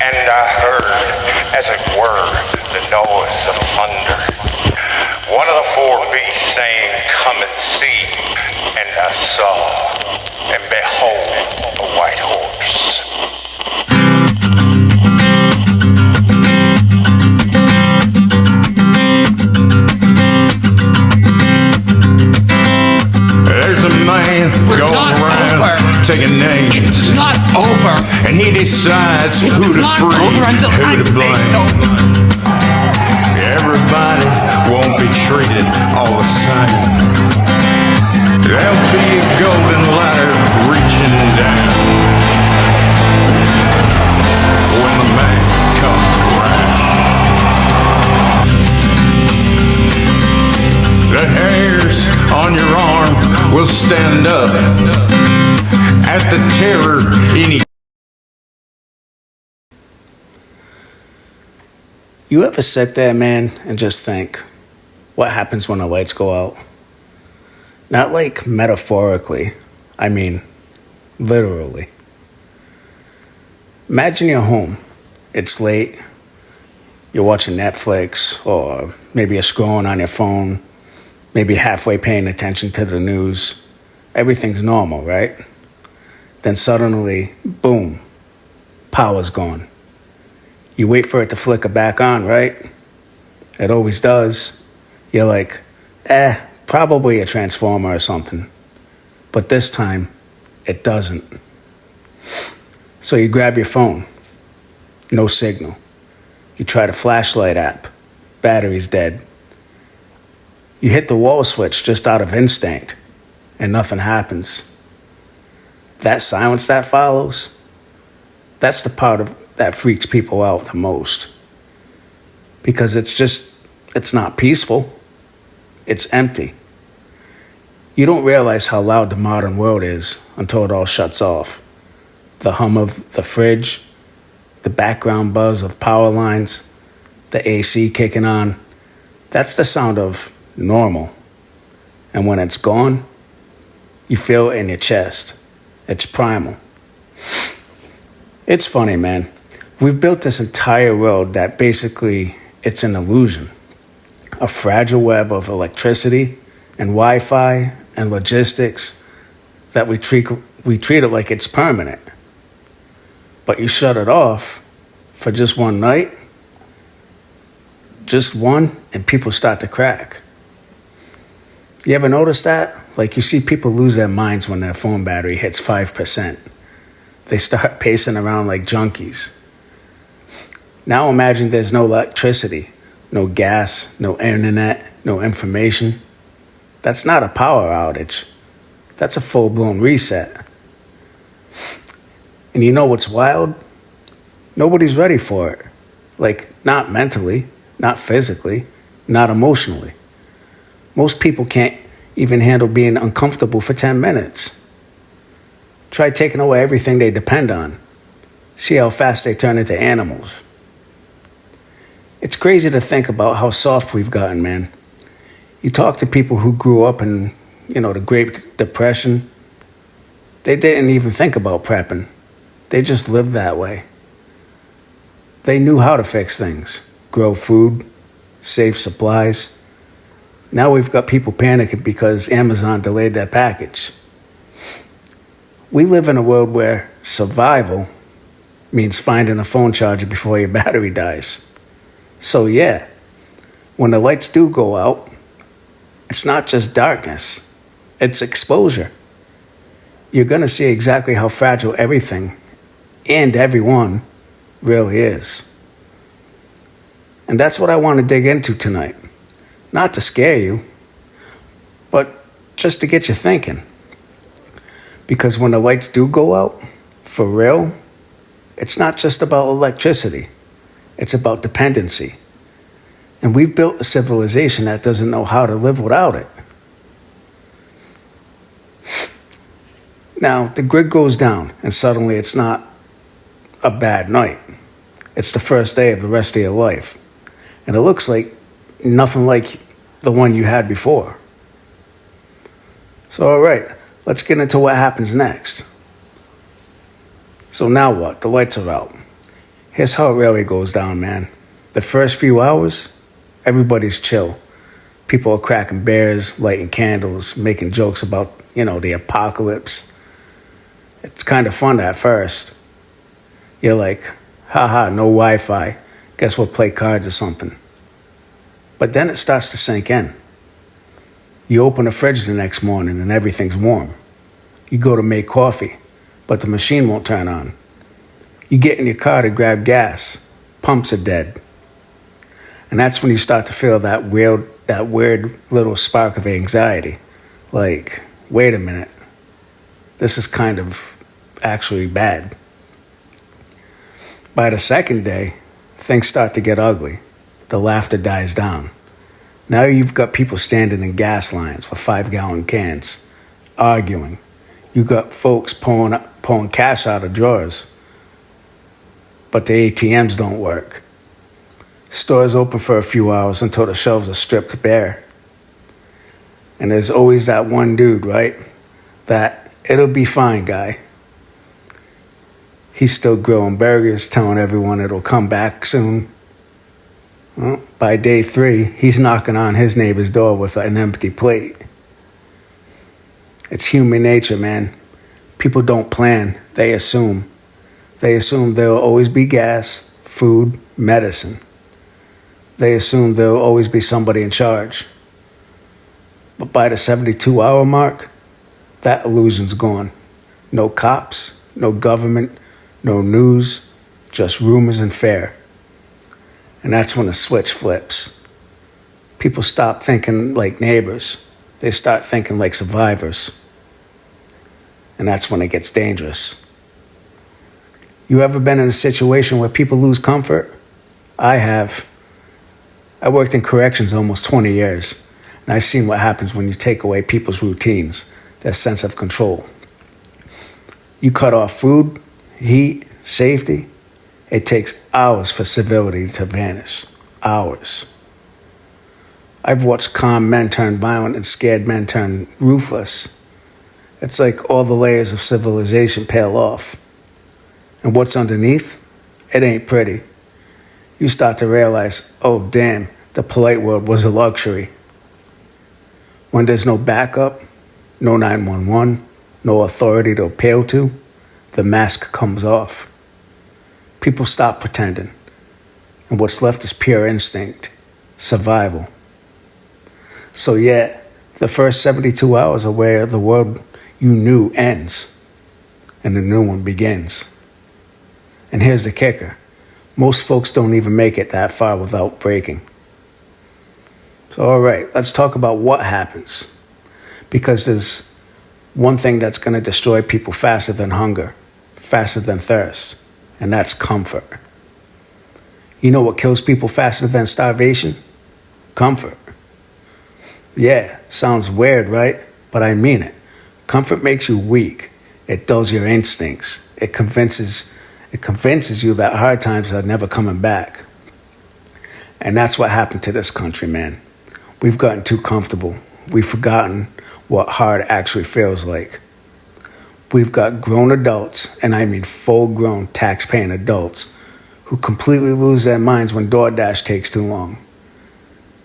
And I heard, as it were, the noise of thunder. One of the four beasts saying, "Come and see." And I saw, and behold, a white horse. There's a man going around taking names. It's not over. And he decides who to It's not free, over until I who to say blame. so. Everybody won't be treated all the same. There'll be a golden ladder reaching down when the man comes around. The hairs on your arm will stand up at the terror in each. You ever sit there, man, and just think, what happens when the lights go out? Not like metaphorically, I mean literally. Imagine you're home. It's late. You're watching Netflix, or maybe you're scrolling on your phone, maybe halfway paying attention to the news. Everything's normal, right? Then suddenly, boom, power's gone. You wait for it to flicker back on, right? It always does. You're like, probably a transformer or something. But this time, it doesn't. So you grab your phone. No signal. You try the flashlight app. Battery's dead. You hit the wall switch just out of instinct, and nothing happens. That silence that follows, that's the part that freaks people out the most. Because it's not peaceful. It's empty. You don't realize how loud the modern world is until it all shuts off. The hum of the fridge, the background buzz of power lines, the AC kicking on, that's the sound of normal. And when it's gone, you feel it in your chest. It's primal. It's funny, man. We've built this entire world that basically it's an illusion. A fragile web of electricity and Wi-Fi and logistics that we treat it like it's permanent. But you shut it off for just one night, just one, and people start to crack. You ever notice that? Like, you see people lose their minds when their phone battery hits 5%. They start pacing around like junkies. Now imagine there's no electricity, no gas, no internet, no information. That's not a power outage. That's a full-blown reset. And you know what's wild? Nobody's ready for it. Like, not mentally, not physically, not emotionally. Most people can't even handle being uncomfortable for 10 minutes. Try taking away everything they depend on. See how fast they turn into animals. It's crazy to think about how soft we've gotten, man. You talk to people who grew up in, the Great Depression. They didn't even think about prepping. They just lived that way. They knew how to fix things, grow food, save supplies. Now we've got people panicking because Amazon delayed their package. We live in a world where survival means finding a phone charger before your battery dies. So yeah, when the lights do go out, it's not just darkness, it's exposure. You're going to see exactly how fragile everything and everyone really is. And that's what I want to dig into tonight. Not to scare you, but just to get you thinking. Because when the lights do go out, for real, it's not just about electricity. It's about dependency. And we've built a civilization that doesn't know how to live without it. Now, the grid goes down, and suddenly it's not a bad night. It's the first day of the rest of your life. And it looks like nothing like the one you had before. So, all right, let's get into what happens next. So now what? The lights are out. Here's how it really goes down, man. The first few hours, everybody's chill. People are cracking beers, lighting candles, making jokes about, the apocalypse. It's kind of fun at first. You're like, haha, no Wi-Fi. Guess we'll play cards or something. But then it starts to sink in. You open the fridge the next morning and everything's warm. You go to make coffee, but the machine won't turn on. You get in your car to grab gas. Pumps are dead. And that's when you start to feel that weird little spark of anxiety. Like, wait a minute. This is kind of actually bad. By the second day, things start to get ugly. The laughter dies down. Now you've got people standing in gas lines with 5-gallon cans, arguing. You got folks pulling cash out of drawers, but the ATMs don't work. Stores open for a few hours until the shelves are stripped bare. And there's always that one dude, right? That it'll be fine guy. He's still grilling burgers, telling everyone it'll come back soon. Well, by day 3, he's knocking on his neighbor's door with an empty plate. It's human nature, man. People don't plan, they assume. They assume there'll always be gas, food, medicine. They assume there'll always be somebody in charge. But by the 72-hour mark, that illusion's gone. No cops, no government, no news, just rumors and fear. And that's when the switch flips. People stop thinking like neighbors. They start thinking like survivors. And that's when it gets dangerous. You ever been in a situation where people lose comfort? I have. I worked in corrections almost 20 years, and I've seen what happens when you take away people's routines, their sense of control. You cut off food, heat, safety. It takes hours for civility to vanish. Hours. I've watched calm men turn violent and scared men turn ruthless. It's like all the layers of civilization peel off. And what's underneath? It ain't pretty. You start to realize, oh damn, the polite world was a luxury. When there's no backup, no 911, no authority to appeal to, the mask comes off. People stop pretending, and what's left is pure instinct, survival. So yeah, the first 72 hours are where the world you knew ends, and the new one begins. And here's the kicker. Most folks don't even make it that far without breaking. So all right, let's talk about what happens. Because there's one thing that's going to destroy people faster than hunger, faster than thirst. And that's comfort. You know what kills people faster than starvation? Comfort. Yeah, sounds weird, right? But I mean it. Comfort makes you weak. It dulls your instincts. It convinces you that hard times are never coming back. And that's what happened to this country, man. We've gotten too comfortable. We've forgotten what hard actually feels like. We've got grown adults, and I mean full-grown tax-paying adults, who completely lose their minds when DoorDash takes too long.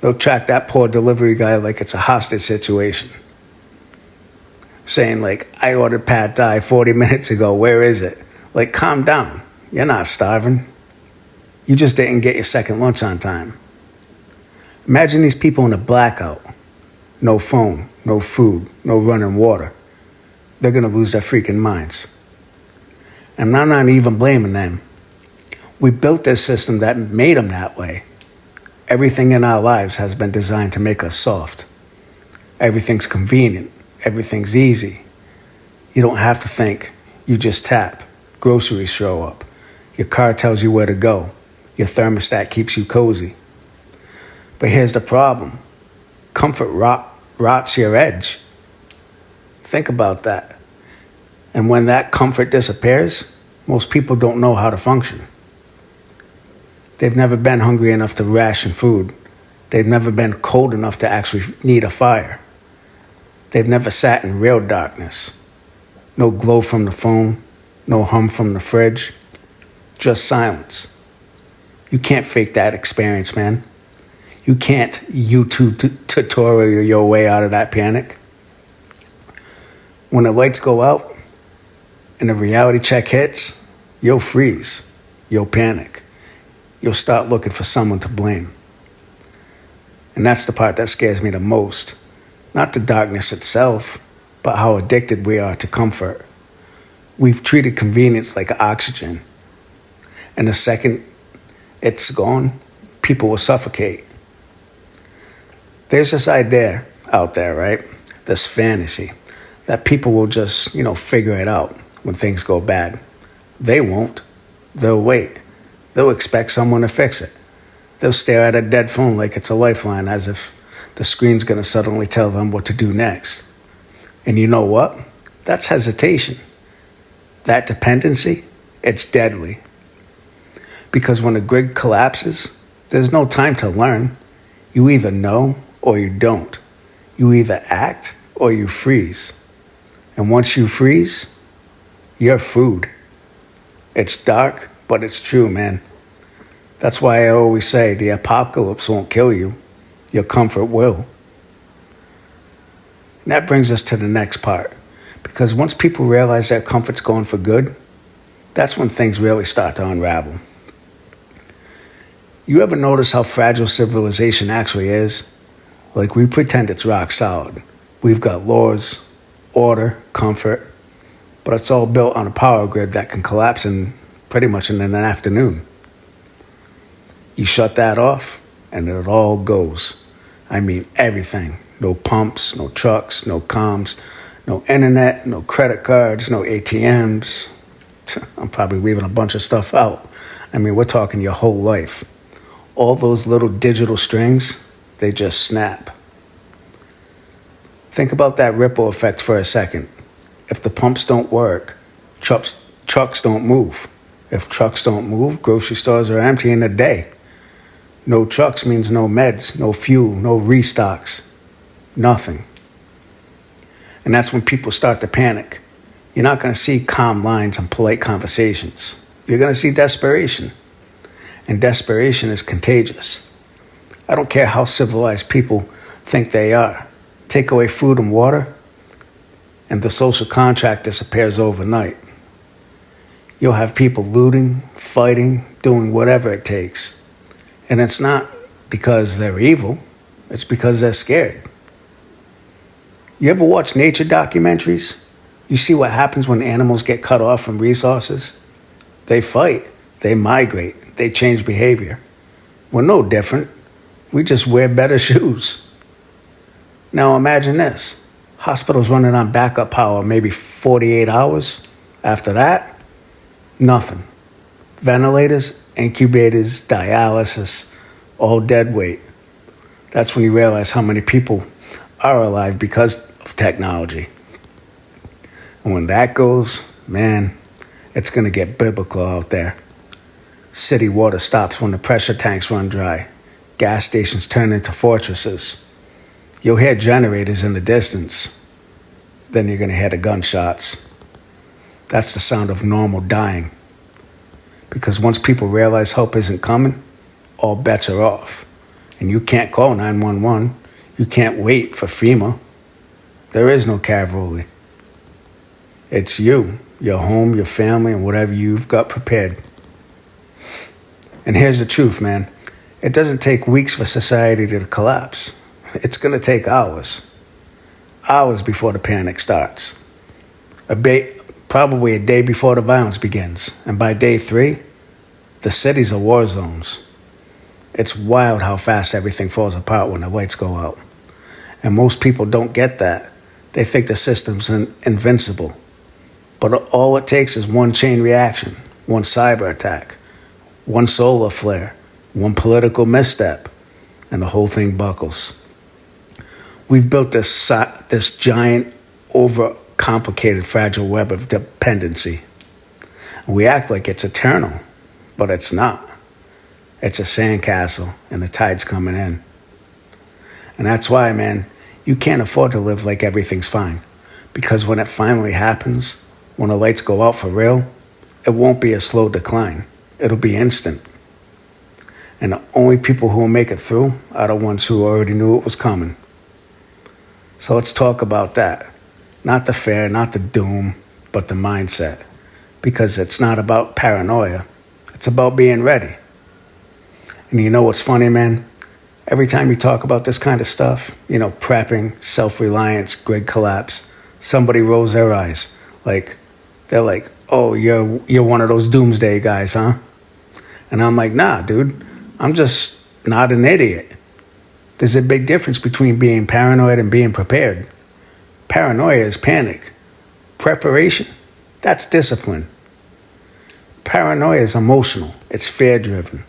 They'll track that poor delivery guy like it's a hostage situation. Saying like, I ordered pad thai 40 minutes ago, where is it? Like, calm down. You're not starving. You just didn't get your second lunch on time. Imagine these people in a blackout. No phone, no food, no running water. They're going to lose their freaking minds. And I'm not even blaming them. We built this system that made them that way. Everything in our lives has been designed to make us soft. Everything's convenient. Everything's easy. You don't have to think. You just tap. Groceries show up. Your car tells you where to go. Your thermostat keeps you cozy. But here's the problem. Comfort rots your edge. Think about that. And when that comfort disappears, most people don't know how to function. They've never been hungry enough to ration food. They've never been cold enough to actually need a fire. They've never sat in real darkness. No glow from the phone, no hum from the fridge, just silence. You can't fake that experience, man. You can't YouTube tutorial your way out of that panic. When the lights go out and the reality check hits, you'll freeze. You'll panic. You'll start looking for someone to blame. And that's the part that scares me the most. Not the darkness itself, but how addicted we are to comfort. We've treated convenience like oxygen. And the second it's gone, people will suffocate. There's this idea out there, right? This fantasy that people will just, figure it out when things go bad. They won't. They'll wait. They'll expect someone to fix it. They'll stare at a dead phone like it's a lifeline, as if the screen's going to suddenly tell them what to do next. And you know what? That's hesitation. That dependency, it's deadly. Because when the grid collapses, there's no time to learn. You either know or you don't. You either act or you freeze. And once you freeze, you're food. It's dark, but it's true, man. That's why I always say the apocalypse won't kill you. Your comfort will. And that brings us to the next part. Because once people realize their comfort's gone for good, that's when things really start to unravel. You ever notice how fragile civilization actually is? Like, we pretend it's rock solid. We've got laws, order, comfort, but it's all built on a power grid that can collapse pretty much in an afternoon. You shut that off, and it all goes. I mean, everything. No pumps, no trucks, no comms, no internet, no credit cards, no ATMs. I'm probably leaving a bunch of stuff out. I mean, we're talking your whole life. All those little digital strings, they just snap. Think about that ripple effect for a second. If the pumps don't work, trucks don't move. If trucks don't move, grocery stores are empty in a day. No trucks means no meds, no fuel, no restocks, nothing. And that's when people start to panic. You're not going to see calm lines and polite conversations. You're going to see desperation. And desperation is contagious. I don't care how civilized people think they are. Take away food and water, and the social contract disappears overnight. You'll have people looting, fighting, doing whatever it takes. And it's not because they're evil, it's because they're scared. You ever watch nature documentaries? You see what happens when animals get cut off from resources? They fight, they migrate, they change behavior. We're no different. We just wear better shoes. Now imagine this. Hospitals running on backup power maybe 48 hours. After that, nothing. Ventilators, incubators, dialysis, all dead weight. That's when you realize how many people are alive because of technology. And when that goes, man, it's going to get biblical out there. City water stops when the pressure tanks run dry. Gas stations turn into fortresses. You'll hear generators in the distance. Then you're going to hear the gunshots. That's the sound of normal dying. Because once people realize help isn't coming, all bets are off. And you can't call 911. You can't wait for FEMA. There is no cavalry. It's you, your home, your family, and whatever you've got prepared. And here's the truth, man. It doesn't take weeks for society to collapse. It's going to take hours. Hours before the panic starts. Probably a day before the violence begins. And by day 3, the cities are war zones. It's wild how fast everything falls apart when the lights go out. And most people don't get that. They think the system's invincible. But all it takes is one chain reaction, one cyber attack, one solar flare, one political misstep, and the whole thing buckles. We've built this giant, overcomplicated, fragile web of dependency. We act like it's eternal, but it's not. It's a sandcastle, and the tide's coming in. And that's why, man, you can't afford to live like everything's fine. Because when it finally happens, when the lights go out for real, it won't be a slow decline. It'll be instant. And the only people who will make it through are the ones who already knew it was coming. So let's talk about that. Not the fear, not the doom, but the mindset. Because it's not about paranoia. It's about being ready. And you know what's funny, man? Every time you talk about this kind of stuff, prepping, self-reliance, grid collapse, somebody rolls their eyes. They're like, oh, you're one of those doomsday guys, huh? And I'm like, nah, dude, I'm just not an idiot. There's a big difference between being paranoid and being prepared. Paranoia is panic. Preparation, that's discipline. Paranoia is emotional. It's fear-driven.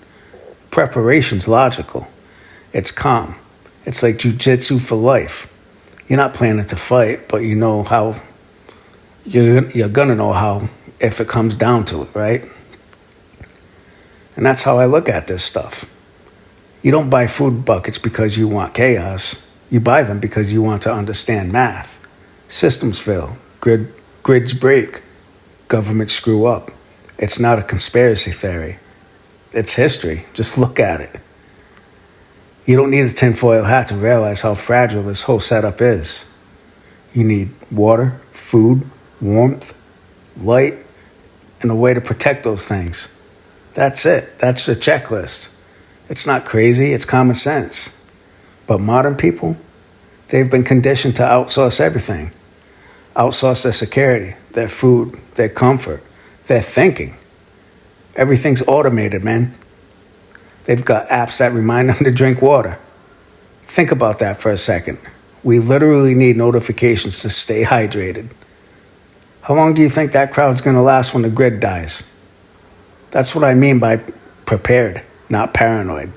Preparation's logical. It's calm. It's like jujitsu for life. You're not planning to fight, but you know how. You're gonna know how if it comes down to it, right? And that's how I look at this stuff. You don't buy food buckets because you want chaos. You buy them because you want to understand math. Systems fail. Grids break. Governments screw up. It's not a conspiracy theory. It's history. Just look at it. You don't need a tinfoil hat to realize how fragile this whole setup is. You need water, food, warmth, light, and a way to protect those things. That's it. That's the checklist. It's not crazy. It's common sense. But modern people, they've been conditioned to outsource everything. Outsource their security, their food, their comfort, their thinking. Everything's automated, man. They've got apps that remind them to drink water. Think about that for a second. We literally need notifications to stay hydrated. How long do you think that crowd's going to last when the grid dies? That's what I mean by prepared, not paranoid.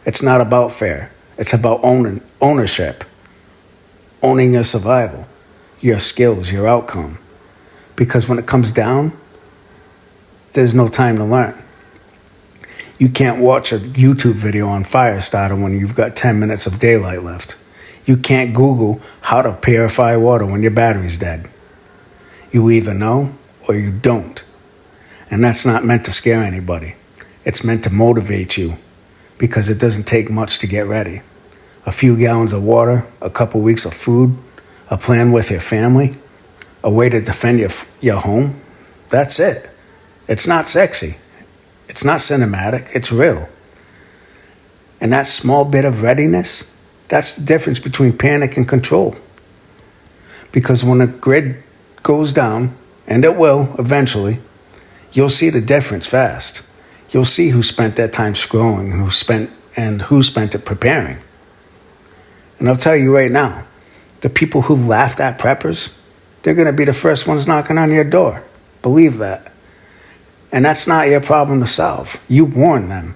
It's not about fear. It's about ownership. Owning your survival, your skills, your outcome. Because when it comes down, there's no time to learn. You can't watch a YouTube video on fire starter when you've got 10 minutes of daylight left. You can't Google how to purify water when your battery's dead. You either know or you don't. And that's not meant to scare anybody. It's meant to motivate you because it doesn't take much to get ready. A few gallons of water, a couple weeks of food, a plan with your family, a way to defend your home. That's it. It's not sexy. It's not cinematic. It's real. And that small bit of readiness, that's the difference between panic and control. Because when a grid goes down, and it will eventually, you'll see the difference fast. You'll see who spent their time scrolling and who spent it preparing. And I'll tell you right now, the people who laughed at preppers, they're going to be the first ones knocking on your door. Believe that. And that's not your problem to solve. You warned them.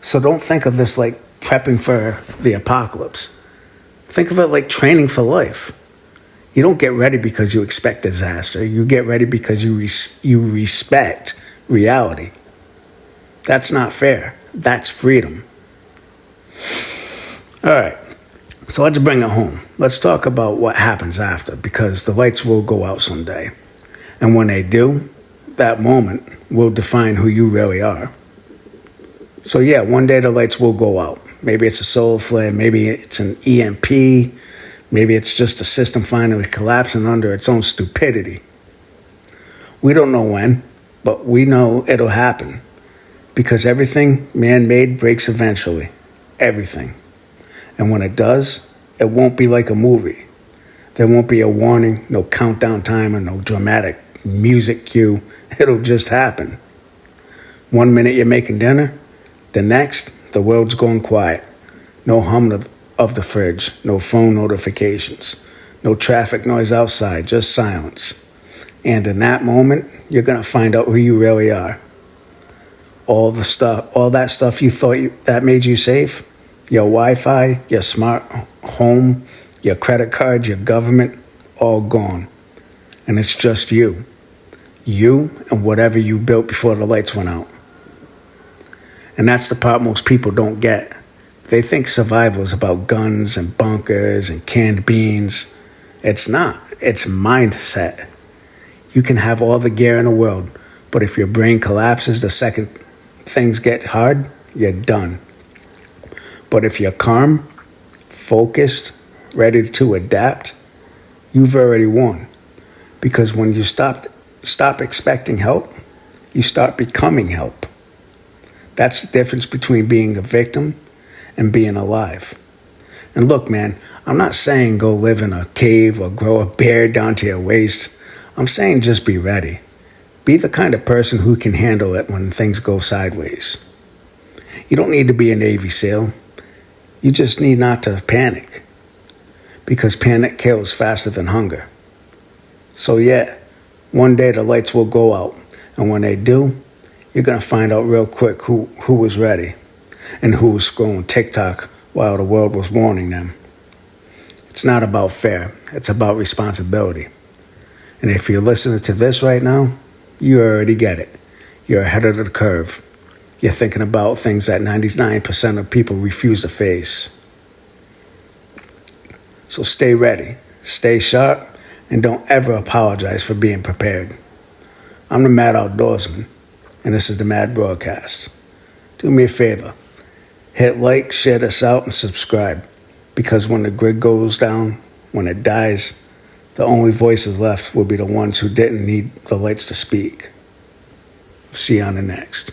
So don't think of this like prepping for the apocalypse. Think of it like training for life. You don't get ready because you expect disaster. You get ready because you respect reality. That's not fair. That's freedom. All right. So let's bring it home. Let's talk about what happens after, because the lights will go out someday. And when they do, that moment will define who you really are. So yeah, one day the lights will go out. Maybe it's a solar flare, maybe it's an EMP, maybe it's just a system finally collapsing under its own stupidity. We don't know when, but we know it'll happen. Because everything man-made breaks eventually. Everything. And when it does, it won't be like a movie. There won't be a warning, no countdown timer, no dramatic music cue. It'll just happen. 1 minute you're making dinner, the next, the world's going quiet. No hum of the fridge, no phone notifications, no traffic noise outside, just silence. And in that moment, you're going to find out who you really are. All that stuff you thought that made you safe, your Wi-Fi, your smart home, your credit cards, your government, all gone. And it's just you. You and whatever you built before the lights went out. And that's the part most people don't get. They think survival is about guns and bunkers and canned beans. It's not. It's mindset. You can have all the gear in the world, but if your brain collapses the second things get hard, you're done. But if you're calm, focused, ready to adapt, you've already won. Because when you stop expecting help, you start becoming help. That's the difference between being a victim and being alive. And look, man, I'm not saying go live in a cave or grow a beard down to your waist. I'm saying just be ready. Be the kind of person who can handle it when things go sideways. You don't need to be a Navy SEAL. You just need not to panic. Because panic kills faster than hunger. So yeah, one day the lights will go out. And when they do, you're going to find out real quick who was ready and who was scrolling TikTok while the world was warning them. It's not about fear. It's about responsibility. And if you're listening to this right now, you already get it. You're ahead of the curve. You're thinking about things that 99% of people refuse to face. So stay ready, stay sharp, and don't ever apologize for being prepared. I'm the Mad Outdoorsman, and this is the Mad Broadcast. Do me a favor. Hit like, share this out, and subscribe. Because when the grid goes down, when it dies, the only voices left will be the ones who didn't need the lights to speak. See you on the next.